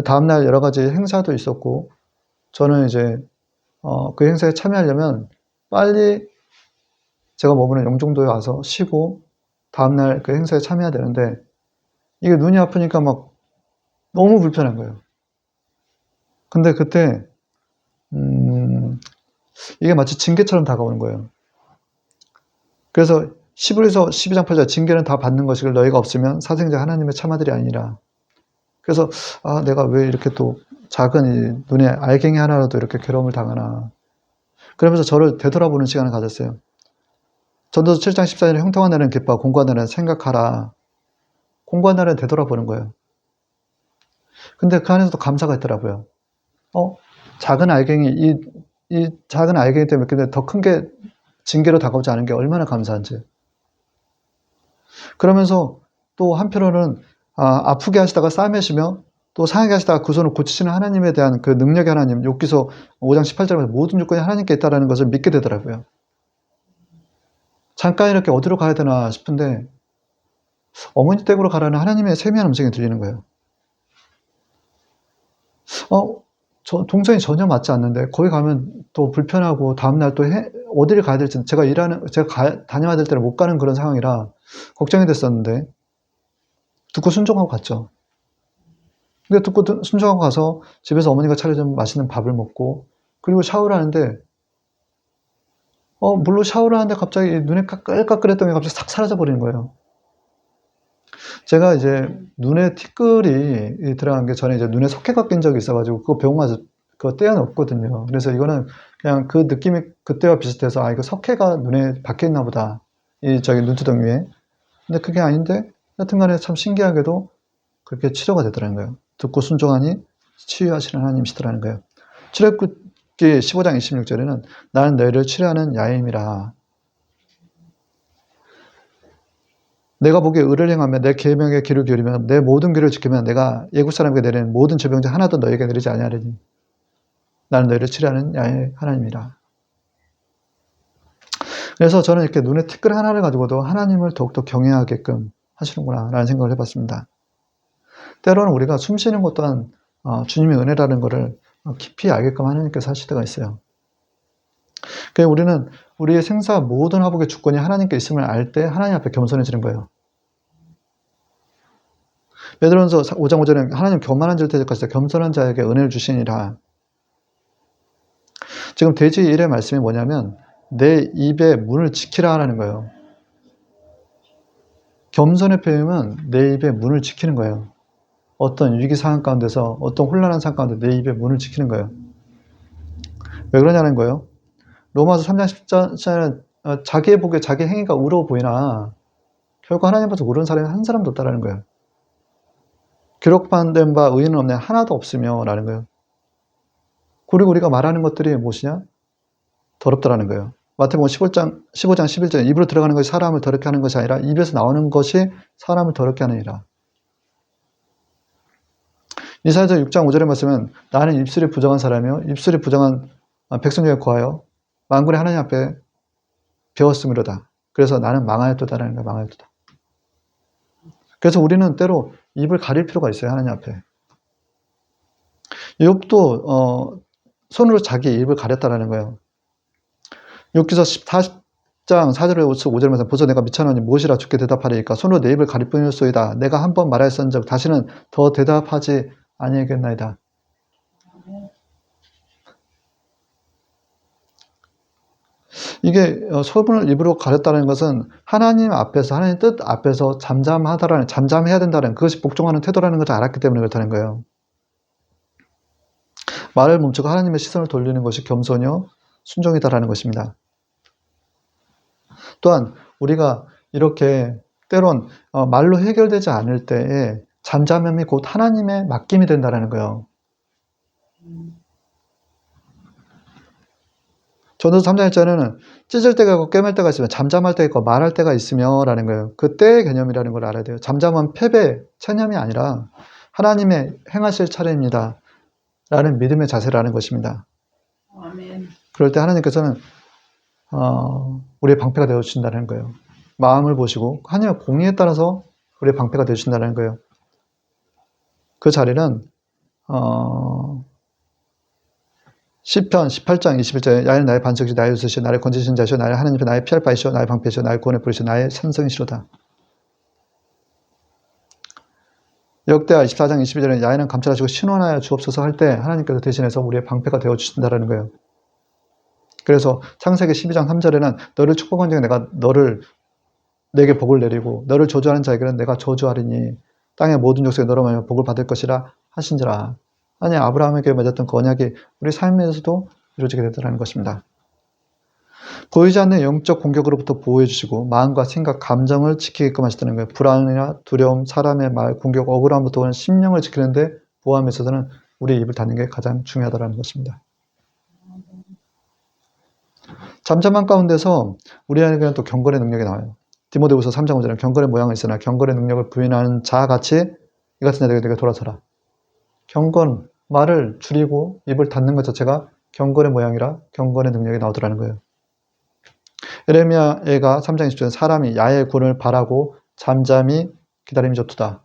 다음날 여러 가지 행사도 있었고 저는 이제 그 행사에 참여하려면 빨리 제가 머무는 영종도에 와서 쉬고 다음날 그 행사에 참여해야 되는데 이게 눈이 아프니까 막 너무 불편한 거예요. 근데 그때 이게 마치 징계처럼 다가오는 거예요. 그래서 11에서 12장 8절 징계는 다 받는 것이길 너희가 없으면 사생자 하나님의 참아들이 아니라. 그래서 내가 왜 이렇게 또 작은 이 눈에 알갱이 하나라도 이렇게 괴로움을 당하나. 그러면서 저를 되돌아보는 시간을 가졌어요. 전도서 7장 14절에 형통한 날은 기뻐하고 공고한 날은 생각하라. 공고한 날은 되돌아보는 거예요. 근데 그 안에서도 감사가 있더라고요. 작은 알갱이, 이 작은 알갱이 때문에 근데 더 큰 게 징계로 다가오지 않은 게 얼마나 감사한지. 그러면서 또 한편으로는 아프게 하시다가 싸매시며 또 상하게 하시다가 그 손을 고치시는 하나님에 대한 그 능력의 하나님, 욥기서 5장 18절에 모든 주권이 하나님께 있다는 것을 믿게 되더라고요. 잠깐 이렇게 어디로 가야 되나 싶은데 어머니 댁으로 가라는 하나님의 세미한 음성이 들리는 거예요. 저 동선이 전혀 맞지 않는데 거기 가면 또 불편하고 다음날 또 어디를 가야 될지 제가 다녀야 될 때를 못 가는 그런 상황이라 걱정이 됐었는데 듣고 순종하고 갔죠. 근데 듣고 순종하고 가서 집에서 어머니가 차려준 맛있는 밥을 먹고 그리고 샤워를 하는데 물로 샤워를 하는데 갑자기 눈에 까끌까끌했던 게 갑자기 싹 사라져 버리는 거예요. 제가 이제 눈에 티끌이 들어간 게 전에 이제 눈에 석회가 낀 적이 있어가지고 그거 병원 가서 그거 떼어놓거든요. 그래서 이거는 그냥 그 느낌이 그때와 비슷해서 이거 석회가 눈에 박혀 있나 보다. 눈두덩 위에. 근데 그게 아닌데 여튼간에 참 신기하게도 그렇게 치료가 되더라는 거예요. 듣고 순종하니 치유하시는 하나님이시더라는 거예요. 출애굽기 15장 26절에는 나는 너희를 치료하는 야임이라. 내가 보기에 의를 행하며 내 계명에 귀를 기울이면 내 모든 귀를 지키면 내가 애국 사람에게 내리는 모든 질병 하나도 너에게 내리지 아니하리니 나는 너희를 치료하는 야의 하나님이라. 그래서 저는 이렇게 눈에 티끌 하나를 가지고도 하나님을 더욱더 경외하게끔 하시는구나 라는 생각을 해봤습니다. 때로는 우리가 숨 쉬는 것 또한 주님의 은혜라는 것을 깊이 알게끔 하나님께서 하실 때가 있어요. 그래서 우리는 우리의 생사 모든 화복의 주권이 하나님께 있음을 알 때 하나님 앞에 겸손해지는 거예요. 베드로전서 5장 5절에 하나님 교만한 자를 대적하시되 겸손한 자에게 은혜를 주시니라. 지금 돼지 1의 말씀이 뭐냐면 내 입의 문을 지키라 하는 거예요. 겸손의 표현은 내 입의 문을 지키는 거예요. 어떤 위기 상황 가운데서 어떤 혼란한 상황 가운데 내 입의 문을 지키는 거예요. 왜 그러냐는 거예요. 로마서 3장 10절에 자기의 보기에 자기 행위가 의로워 보이나 결국 하나님 앞에서 옳은 사람이 한 사람도 없다라는 거예요. 기록된 바 의인은 없네 하나도 없으며 라는 거예요. 그리고 우리가 말하는 것들이 무엇이냐? 더럽다라는 거예요. 마태복음 15장 11절에 입으로 들어가는 것이 사람을 더럽게 하는 것이 아니라 입에서 나오는 것이 사람을 더럽게 하느니라. 이사야서 6장 5절에 말씀은 나는 입술이 부정한 사람이요 입술이 부정한 백성 중에 거하여 만군의 하나님 앞에 배웠음이로다. 그래서 나는 망하였도다라는 거예요. 망하였도다. 그래서 우리는 때로 입을 가릴 필요가 있어요. 하나님 앞에. 욥도 손으로 자기 입을 가렸다라는 거예요. 욥기서 40장 4절에서 5절에 말씀 보소 내가 미쳐나니 무엇이라 주께 대답하리이까 손으로 내 입을 가릴 뿐일소이다. 내가 한 번 말하였은즉 다시는 더 대답하지 아니하겠나이다. 이게 손을 입으로 가렸다는 것은 하나님 앞에서 하나님 뜻 앞에서 잠잠해야 된다는 그것이 복종하는 태도라는 것을 알았기 때문에 그렇다는 거예요. 말을 멈추고 하나님의 시선을 돌리는 것이 겸손이요 순종이다라는 것입니다. 또한 우리가 이렇게 때론 말로 해결되지 않을 때에 잠잠함이 곧 하나님의 맡김이 된다는 거예요. 전도서 3장 1절에는 찢을 때가 있고 꿰맬 때가 있으며 잠잠할 때가 있고 말할 때가 있으며 라는 거예요. 그 때의 개념이라는 걸 알아야 돼요. 잠잠한 패배, 체념이 아니라 하나님의 행하실 차례입니다. 라는 믿음의 자세라는 것입니다. 아멘. 그럴 때 하나님께서는 우리의 방패가 되어주신다는 거예요. 마음을 보시고 하나님의 공의에 따라서 우리의 방패가 되어주신다는 거예요. 그 자리는 시편 18장 21절에 야훼는 나의 반석이시오 나의 요새시오 나를 건지신 자시오 나의 하나님이시오 나의 피할 바이시오 나의 방패시오 나의 구원의 뿌리시오 나의 산성이시로다. 역대하 24장 22절에 야훼는 감찰하시고 신원하여 주옵소서 할 때 하나님께서 대신해서 우리의 방패가 되어주신다는 거예요. 그래서 창세기 12장 3절에는 너를 축복한 중에 내가 내게 복을 내리고 너를 저주하는 자에게는 내가 저주하리니 땅의 모든 족속에 너로 말하여 복을 받을 것이라 하신지라. 아니 아브라함에게 맺었던 그 언약이 우리 삶에서도 이루어지게 되더라는 것입니다. 보이지 않는 영적 공격으로부터 보호해 주시고 마음과 생각, 감정을 지키게끔 하시다는 거예요. 불안이나 두려움, 사람의 말, 공격, 억울함부터 오는 심령을 지키는데 보호함에 있어서는 우리의 입을 닫는 게 가장 중요하다는 것입니다. 잠잠한 가운데서 우리에게는 또 경건의 능력이 나와요. 디모데후서 3장 5절에 경건의 모양은 있으나 경건의 능력을 부인하는 자같이 이 같은 자들에게 내가 돌아서라. 경건, 말을 줄이고 입을 닫는 것 자체가 경건의 모양이라 경건의 능력이 나오더라는 거예요. 에레미야가 3장 20절에 사람이 야의 구원을 바라고 잠잠히 기다림이 좋도다.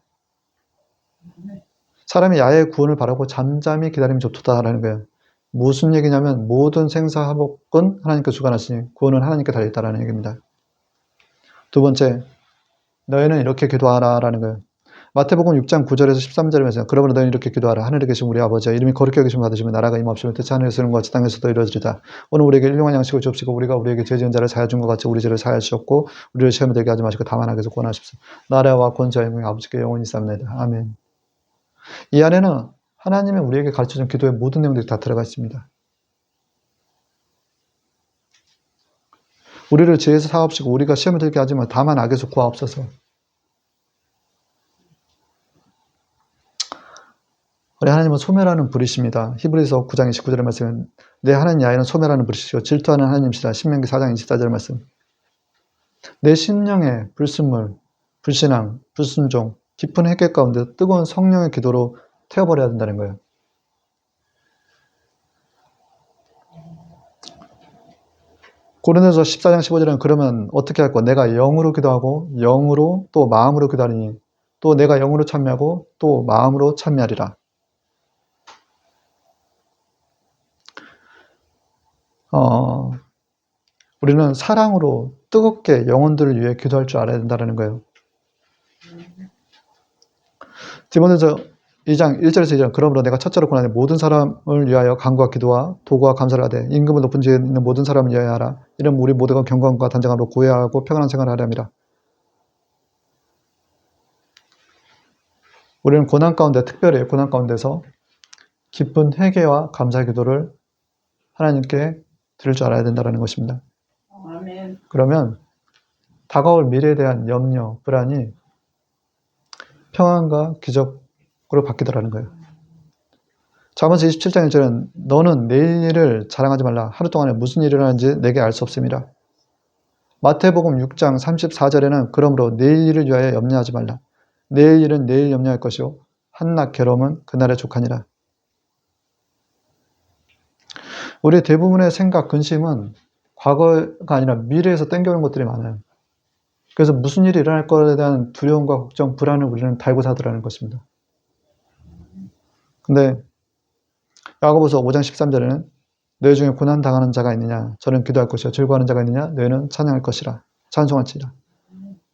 사람이 야의 구원을 바라고 잠잠히 기다림이 좋도다라는 거예요. 무슨 얘기냐면 모든 생사화복은 하나님께 주관하시니 구원은 하나님께 달려있다라는 얘기입니다. 두 번째, 너희는 이렇게 기도하라라는 거예요. 마태복음 6장 9절에서 13절에 말씀 그러므로 너희는 이렇게 기도하라. 하늘에 계신 우리 아버지여 이름이 거룩히 여기심을 받으시며 나라가 임하옵시며 뜻이 하늘에서 이룬 것 같이 땅에서도 이루어지리다. 오늘 우리에게 일용할 양식을 주옵시고 우리가 우리에게 죄 지은 자를 사하여 준 것 같이 우리 죄를 사하여 주셨고 우리를 시험에 들게 하지 마시고 다만 악에서 구원하십시오. 나라와 권세와 영광이 아버지께 영원히 있사옵나이다. 아멘. 이 안에는 하나님이 우리에게 가르쳐준 기도의 모든 내용들이 다 들어가 있습니다. 우리를 죄에서 사옵시고 우리가 시험에 들게 하지 마 다만 악에서 구하옵소서. 우리 하나님은 소멸하는 불이십니다. 히브리서 9장 29절의 말씀은 내 하나님 야훼는 소멸하는 불이시고 질투하는 하나님이시라. 신명기 4장 24절의 말씀. 내 심령의 불순물, 불신앙, 불순종, 깊은 회개 가운데 뜨거운 성령의 기도로 태워버려야 된다는 거예요. 고린도서 14장 15절에는 그러면 어떻게 할 거야? 내가 영으로 기도하고 영으로 또 마음으로 기도하리니 또 내가 영으로 참여하고 또 마음으로 참여하리라. 우리는 사랑으로 뜨겁게 영혼들을 위해 기도할 줄 알아야 된다는 거예요. 디모데서 2장 1절에서 2절 그러므로 내가 첫째로 권하되 모든 사람을 위하여 간구와 기도와 도구와 감사를 하되 임금을 높은 지에 있는 모든 사람을 위하여 하라. 이는 우리 모두가 경건과 단정함으로 구애하고 평안한 생활을 하려 함이라. 우리는 고난 가운데 특별히 고난 가운데서 깊은 회개와 감사의 기도를 하나님께 드릴 줄 알아야 된다는 것입니다. 아멘. 그러면 다가올 미래에 대한 염려, 불안이 평안과 기적으로 바뀌더라는 거예요. 잠언서 27장 1절은 너는 내일 일을 자랑하지 말라. 하루 동안에 무슨 일이 일어나는지 내게 알 수 없음이라. 마태복음 6장 34절에는 그러므로 내일 일을 위하여 염려하지 말라. 내일 일은 내일 염려할 것이요 한낱 괴로움은 그날의 족하니라. 우리의 대부분의 생각, 근심은 과거가 아니라 미래에서 땡겨오는 것들이 많아요. 그래서 무슨 일이 일어날 것에 대한 두려움과 걱정, 불안을 우리는 달고 사더라는 것입니다. 근데 야고보서 5장 13절에는 너희 중에 고난당하는 자가 있느냐? 저는 기도할 것이요 즐거워하는 자가 있느냐? 너희는 찬양할 것이라. 찬송할지라.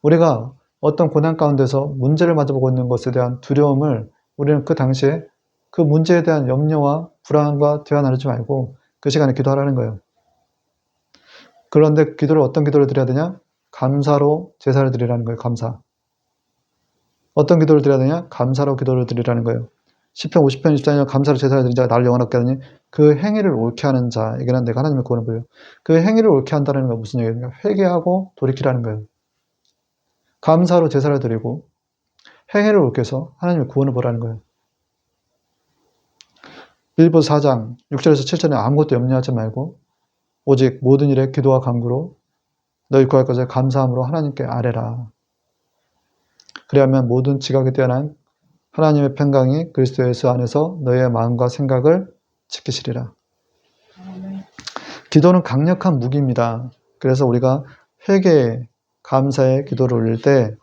우리가 어떤 고난 가운데서 문제를 마주보고 있는 것에 대한 두려움을 우리는 그 당시에 그 문제에 대한 염려와 불안과 대화 나누지 말고 그 시간에 기도하라는 거예요. 그런데 기도를 어떤 기도를 드려야 되냐? 감사로 제사를 드리라는 거예요. 감사. 어떤 기도를 드려야 되냐? 감사로 기도를 드리라는 거예요. 시편 50편 24절 감사로 제사를 드린 자가 나를 영원하게 하느니 그 행위를 옳게 하는 자에게는 내가 하나님의 구원을 보여. 그 행위를 옳게 한다는 건 무슨 얘기입니까? 회개하고 돌이키라는 거예요. 감사로 제사를 드리고 행위를 옳게 해서 하나님의 구원을 보라는 거예요. 빌보서 4장 6절에서 7절에 아무것도 염려하지 말고 오직 모든 일에 기도와 간구로 너희 구할 것을 감사함으로 하나님께 아뢰라. 그리하면 모든 지각에 뛰어난 하나님의 평강이 그리스도 예수 안에서 너희의 마음과 생각을 지키시리라. 아멘. 기도는 강력한 무기입니다. 그래서 우리가 회개, 감사의 기도를 올릴 때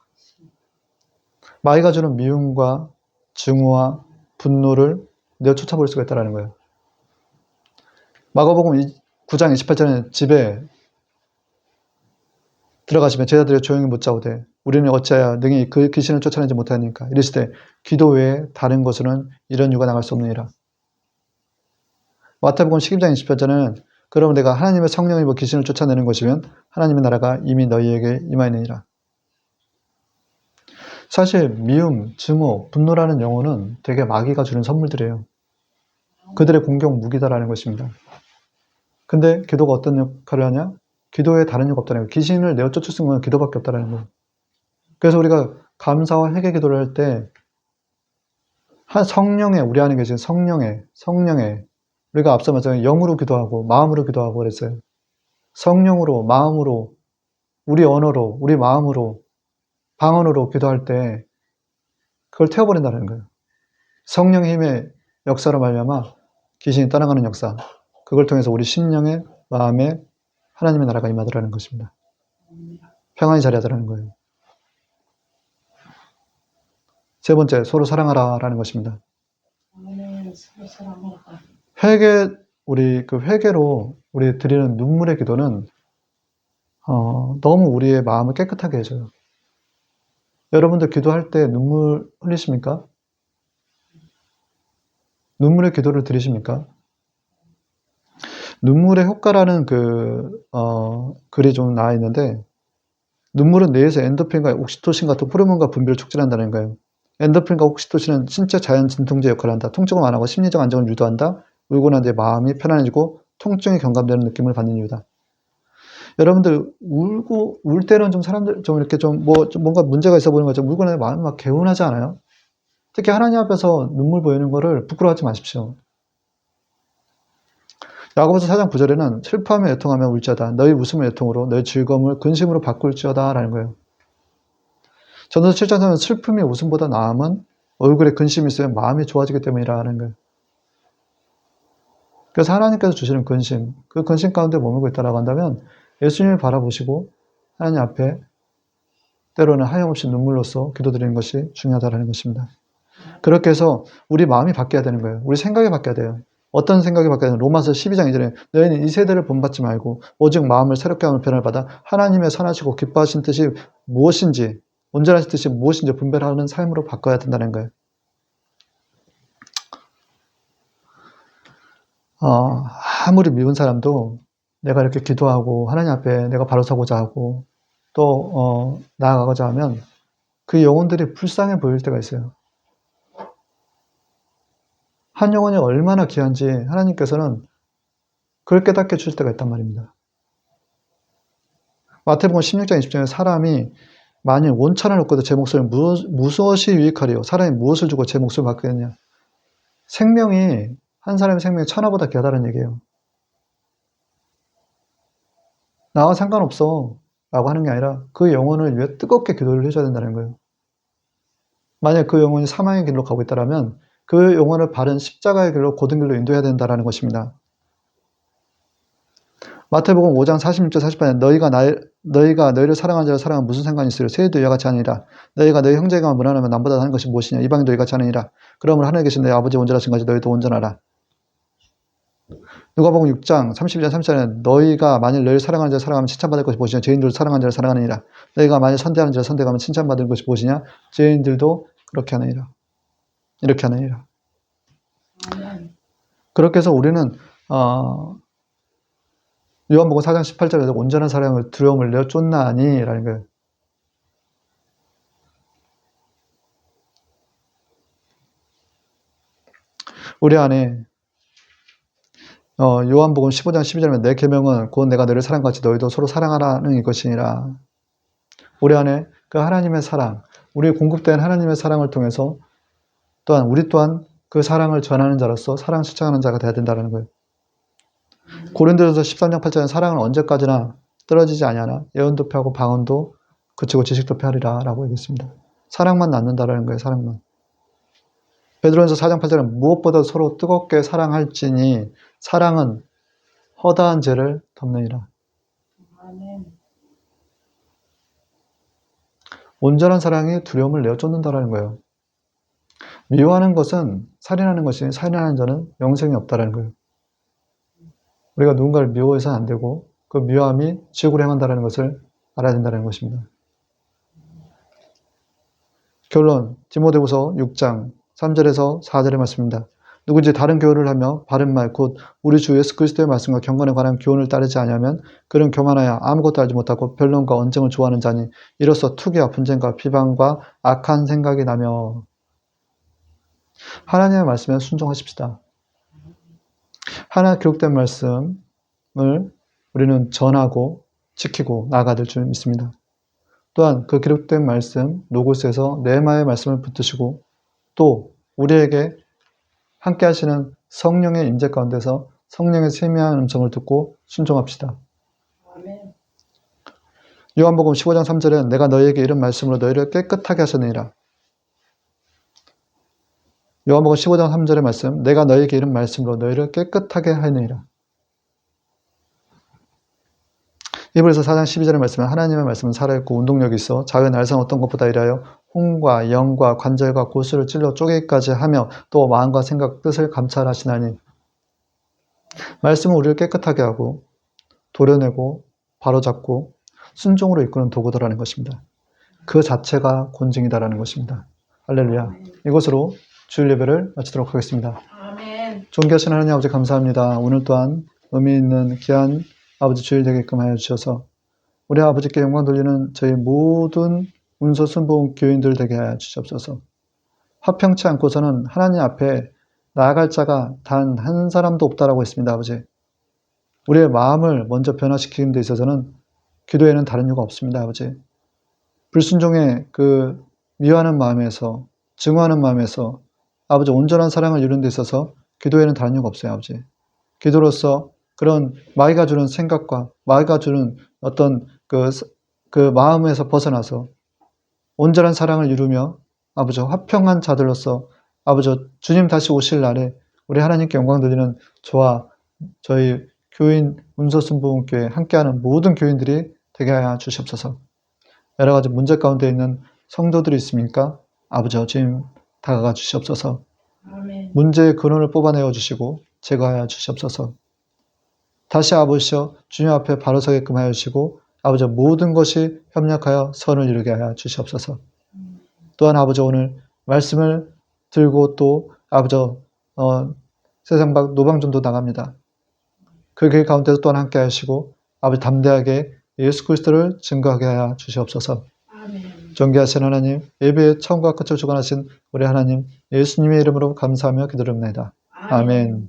마귀가 주는 미움과 증오와 분노를 내어 쫓아버릴 수가 있다는 거예요. 마가복음 9장 28절에 집에 들어가시면 제자들이 조용히 묻자오되 우리는 어찌하여 능히 그 귀신을 쫓아내지 못하니까 이르시되 기도 외에 다른 것으로는 이런 유가 나갈 수 없느니라. 마태복음 12장 20절에는 그러면 내가 하나님의 성령을 입어 귀신을 쫓아내는 것이면 하나님의 나라가 이미 너희에게 임하였느니라. 사실 미움, 증오, 분노라는 영혼은 되게 마귀가 주는 선물들이에요. 그들의 공격 무기다라는 것입니다. 근데 기도가 어떤 역할을 하냐? 기도에 다른 역 없다는 거예요. 귀신을 내어 쫓을 수 있는 건 기도밖에 없다는 거예요. 그래서 우리가 감사와 회개 기도를 할 때 성령의 우리 안에 계신 성령의 우리가 앞서 말했잖아요. 영으로 기도하고 마음으로 기도하고 그랬어요. 성령으로 마음으로 우리 언어로 우리 마음으로 방언으로 기도할 때 그걸 태워버린다는 거예요. 성령의 힘의 역사로 말미암아 귀신이 떠나가는 역사. 그걸 통해서 우리 심령의 마음에 하나님의 나라가 임하더라는 것입니다. 평안히 자리하더라는 거예요. 세 번째, 서로 사랑하라라는 것입니다. 아멘. 서로 사랑하라. 회개, 우리 그 회개로 우리 드리는 눈물의 기도는 너무 우리의 마음을 깨끗하게 해줘요. 여러분들 기도할 때 눈물 흘리십니까? 눈물의 기도를 드리십니까? 눈물의 효과라는 글이 좀 나와 있는데, 눈물은 뇌에서 엔도핀과 옥시토신 같은 호르몬과 분비를 촉진한다는 거예요. 엔도핀과 옥시토신은 신체 자연 진통제 역할을 한다. 통증을 완화하고 심리적 안정을 유도한다. 울고 난 뒤에 마음이 편안해지고 통증이 경감되는 느낌을 받는 이유다. 여러분들 울 때는 좀 사람들 좀 이렇게 좀 뭔가 문제가 있어 보이는 거죠. 울고 나면 마음이 막 개운하지 않아요? 특히 하나님 앞에서 눈물 보이는 거를 부끄러워하지 마십시오. 야고보서 4장 9절에는 슬퍼하며 애통하며 울지어다. 너희 웃음을 애통으로 너희 즐거움을 근심으로 바꿀지어다 라는 거예요. 전도서 7장 3은 슬픔이 웃음보다 나음은 얼굴에 근심이 있으면 마음이 좋아지기 때문이라는 거예요. 그래서 하나님께서 주시는 근심, 그 근심 가운데 머물고 있다라고 한다면 예수님을 바라보시고 하나님 앞에 때로는 하염없이 눈물로써 기도드리는 것이 중요하다는 것입니다. 그렇게 해서 우리 마음이 바뀌어야 되는 거예요. 우리 생각이 바뀌어야 돼요. 어떤 생각이 바뀌어야 되는 로마서 12장 2절에 너희는 이 세대를 본받지 말고 오직 마음을 새롭게 하는 변화를 받아 하나님의 선하시고 기뻐하신 뜻이 무엇인지 온전하신 뜻이 무엇인지 분별하는 삶으로 바꿔야 된다는 거예요. 아무리 미운 사람도 내가 이렇게 기도하고 하나님 앞에 내가 바로 서고자 하고 또 나아가고자 하면 그 영혼들이 불쌍해 보일 때가 있어요. 한 영혼이 얼마나 귀한지 하나님께서는 그걸 깨닫게 해줄 때가 있단 말입니다. 마태복음 16장 20절에 사람이 만일 원천을 얻고도 제 목소리를 무엇이 유익하리요? 사람이 무엇을 주고 제 목소리를 받겠느냐? 생명이 한 사람의 생명이 천하보다 귀하다는 얘기예요. 나와 상관없어 라고 하는 게 아니라 그 영혼을 위해 뜨겁게 기도를 해줘야 된다는 거예요. 만약 그 영혼이 사망의 길로 가고 있다면 그 영혼을 바른 십자가의 길로 고든 길로 인도해야 된다는 것입니다. 마태복음 5장 46절 48절 너희가 너희를 사랑하는 자를 사랑하면 무슨 상관이 있으려 세리도 이와 같이 하느니라. 너희가 너희 형제가 무난하면 남보다 하는 것이 무엇이냐. 이방인도 이같이 하느니라. 그러므로 하늘에 계신 너희 아버지 온전하신 것이 너희도 온전하라. 누가복음 6장 32절 34절에 너희가 만일 너희를 사랑하는 자를 사랑하면 칭찬받을 것이 무엇이냐. 죄인들도 사랑하는 자를 사랑하느니라. 너희가 만일 선대하는 자를 선대하면 칭찬받을 것이 무엇이냐. 죄인들도 그렇게 하느니라. 이렇게 하느니라. 아멘. 그렇게 해서 우리는 요한복음 4장 18절에서 온전한 사랑을 두려움을 내어 쫓나니 라는 거예요. 우리 안에 요한복음 15장 12절에 내 계명은 곧 내가 너를 사랑같이 너희도 서로 사랑하라는 이것이니라. 우리 안에 그 하나님의 사랑, 우리 공급된 하나님의 사랑을 통해서 또한 우리 또한 그 사랑을 전하는 자로서 사랑 실천하는 자가 되어야 된다는 거예요. 고린도전서 13장 8절에 사랑은 언제까지나 떨어지지 아니하나 예언도 펴고 방언도 그치고 지식도 펴리라 라고 얘기했습니다. 사랑만 낳는다라는 거예요. 사랑만. 베드로전서 4장 8절에 무엇보다 서로 뜨겁게 사랑할지니 사랑은 허다한 죄를 덮느니라. 아멘. 온전한 사랑이 두려움을 내어쫓는다라는 거예요. 미워하는 것은 살인하는 것이니 살인하는 자는 영생이 없다라는 거예요. 우리가 누군가를 미워해서는 안 되고 그 미워함이 지옥으로 향한다는 것을 알아야 된다는 것입니다. 결론, 디모데후서 6장 3절에서 4절의 말씀입니다. 누구든지 다른 교훈을 하며 바른 말 곧 우리 주 예수 그리스도의 말씀과 경건에 관한 교훈을 따르지 아니하면 그는 교만하여 아무것도 알지 못하고 변론과 언쟁을 좋아하는 자니 이로써 투기와 분쟁과 비방과 악한 생각이 나며. 하나님의 말씀에 순종하십시다. 하나 기록된 말씀을 우리는 전하고 지키고 나아가야 될 줄 믿습니다. 또한 그 기록된 말씀 로고스에서 레마의 말씀을 붙드시고 또 우리에게 함께 하시는 성령의 임재 가운데서 성령의 세미한 음성을 듣고 순종합시다. 아멘. 요한복음 15장 3절에 내가 너희에게 이런 말씀으로 너희를 깨끗하게 하셨느니라. 요한복음 15장 3절의 말씀, 내가 너희에게 이런 말씀으로 너희를 깨끗하게 하느니라. 히브리서 4장 12절의 말씀은 하나님의 말씀은 살아있고 운동력이 있어 자유의 날선 어떤 것보다 일하여 혼과 영과 관절과 골수를 찔러 쪼개기까지 하며 또 마음과 생각 뜻을 감찰하시나니. 말씀은 우리를 깨끗하게 하고 도려내고 바로잡고 순종으로 이끄는 도구더라는 것입니다. 그 자체가 본증이다라는 것입니다. 할렐루야. 이것으로 주일 예배를 마치도록 하겠습니다. 아멘. 존귀하신 하나님 아버지 감사합니다. 오늘 또한 의미 있는 귀한 아버지 주일 되게끔 하여 주셔서 우리 아버지께 영광 돌리는 저희 모든 운소순보험 교인들 되게 하여 주시옵소서. 화평치 않고서는 하나님 앞에 나아갈 자가 단 한 사람도 없다라고 했습니다. 아버지. 우리의 마음을 먼저 변화시키는 데 있어서는 기도에는 다른 이유가 없습니다. 아버지. 불순종의 그 미워하는 마음에서 증오하는 마음에서 아버지 온전한 사랑을 이루는 데 있어서 기도에는 다른 이유가 없어요. 아버지. 기도로서 그런 마귀가 주는 생각과 마귀가 주는 어떤 그 마음에서 벗어나서 온전한 사랑을 이루며 아버지 화평한 자들로서 아버지 주님 다시 오실 날에 우리 하나님께 영광 돌리는 저와 저희 교인 운소순복음교회 함께하는 모든 교인들이 되게 하여 주시옵소서. 여러 가지 문제 가운데 있는 성도들이 있습니까? 아버지 주님 다가가 주시옵소서. 아멘. 문제의 근원을 뽑아내어 주시고 제거하여 주시옵소서. 다시 아버지여 주님 앞에 바로 서게끔 하여 주시고 아버지 모든 것이 협력하여 선을 이루게 하여 주시옵소서. 또한 아버지 오늘 말씀을 들고 또 아버지 세상 밖 노방전도 나갑니다. 그 길 가운데서 또한 함께 하시고 아버지 담대하게 예수 그리스도를 증거하게 하여 주시옵소서. 아멘. 존귀하신 하나님, 예배의 처음과 끝을 주관하신 우리 하나님 예수님의 이름으로 감사하며 기도드립니다. 아멘.